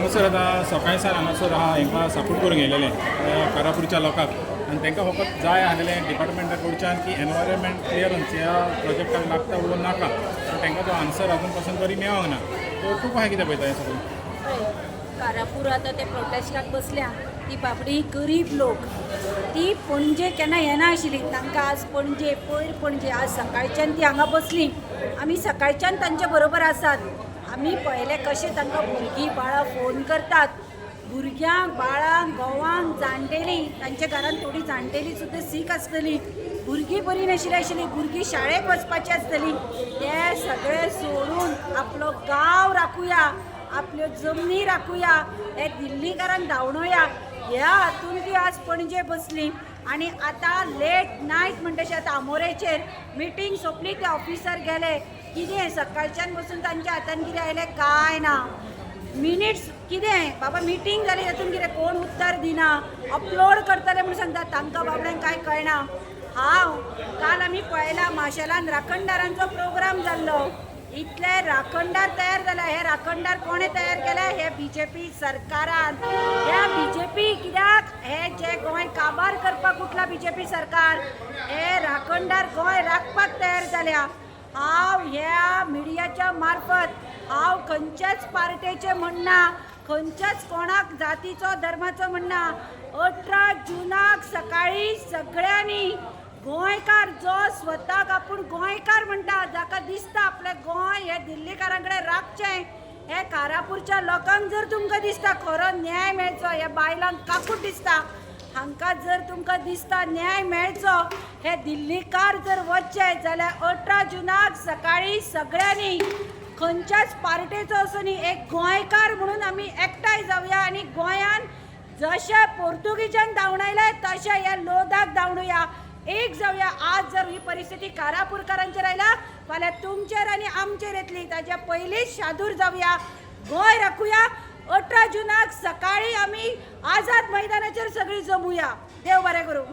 हांगासर आतां सकाळी सार हांगासर हांकां सपोर्ट करूंक येयलेले कारापूरच्या लोकांक आनी तांकां फकत जाय आसलेलें डिपार्टमेंटा कडच्यान की एनवायरमेंट क्लियरन्स ह्या प्रोजेक्टाक लागता वो नाका पूण तांकां तो आन्सर आजून पासून तरी मेळोंक ना. सो तूं कशें कितें पळयता हें सगळें? कारापूर आतां ते प्रोटेस्टाक बसल्या ती बाबडी गरीब लोक ती पणजे केन्ना येना आशिल्ली तांकां आज पणजे पयर पणजे आज सकाळच्यान ती हांगा बसली. आमी सकाळच्यान तांचे बरोबर आसात. आमी पळयलें कशें तांकां भुरगीं बाळां फोन करतात. भुरग्यांक बाळांक घोवांक जाणटेली तांच्या घरान थोडी जाणटेली सुद्दां सीक आसतली. भुरगीं बरी नाशिल्ली भुरगीं शाळेक वचपाची आसतली. ते सगळे सोडून आपलो गांव राखुया आपल्यो जमनी राखुया हे दिल्लीकारांक धांवणोया ह्या हातून ती आज पणजे बसली. आनी आतां लेट नायट म्हणटशें आतां आमोरेचेर मिटींग सोंपली ते ऑफिसर गेले कितें सकाळच्यान बसून तांच्या हातान कितें आयलें कांय ना. मिनिट्स कितें बाबा मिटींग जाली तातूंत कितें कोण उत्तर दिना अपलोड करतले म्हणून सांगता तांकां बाबड्यांक कांय कळना. काल आमी पळयला माशेलान राखणदारांचो प्रोग्राम जाल्लो. इतले राखणदार तयार जाला. हे राखणदार कोणे तयार केले? हे BJP सरकारान. ह्या BJP कित्याक हे जे गोंय काबार करपाक उठला BJP सरकार हे राखणदार गोंय राखपाक तयार जाल्या. हांव ह्या मिडियाच्या मार्फत हांव खंयच्याच पार्टेचें म्हणना खंयच्याच कोणाक जातीचो धर्माचो म्हणना. 18 जुनाक सकाळी सगळ्यांनी गोंयकार जो स्वताक आपूण गोंयकार म्हणटा जाका दिसता आपलें गोंय हे दिल्लीकारां कडेन राखचें हे कारापूरच्या लोकांक जर तुमकां दिसता खरो न्याय मेळचो हे बायलांक काकूट दिसता हांकां जर तुमकां दिसता न्याय मेळचो हे दिल्लीकार जर वचचे जाल्यार 18 जुनाक सकाळी सगळ्यांनी खंयच्याच पार्टेचो असो न्ही एक गोंयकार म्हणून आमी एकठांय जावया आनी गोंयान जशे पोर्तुगीजान धांवडायले तशे हे लोधाक धांवडुया एक जावया. आज जर ही परिस्थिती कारापूरकारांचेर आयला फाल्यां तुमचेर आनी आमचेर येतली ताच्या पयलींच शादूर जावया गोंय राखुया. 18 जुनाक सकाळी आमी आझाद मैदानाचेर सगळीं जमुया. देव बरें करूं.